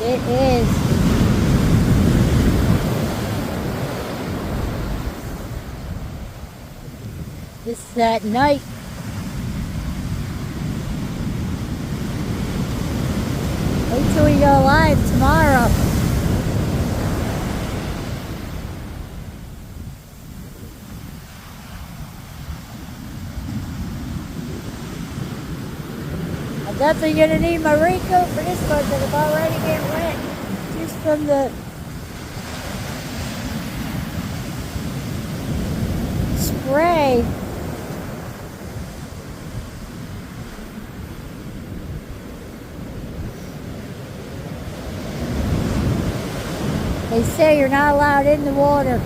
It is. This is at night. Wait till we go live tomorrow. I'm definitely gonna need my raincoat for this one because I'm already getting wet just from the spray. They say you're not allowed in the water.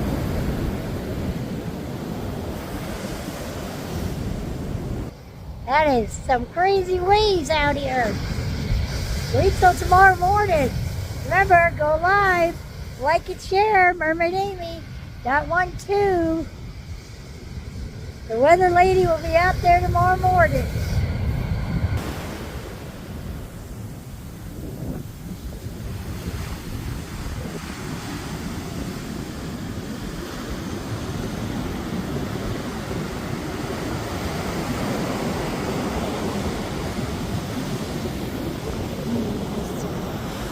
That is some crazy waves out here. Wait till tomorrow morning. Remember, go live, like and share, Mermaid Amy. Got 1, 2. The weather lady will be out there tomorrow morning.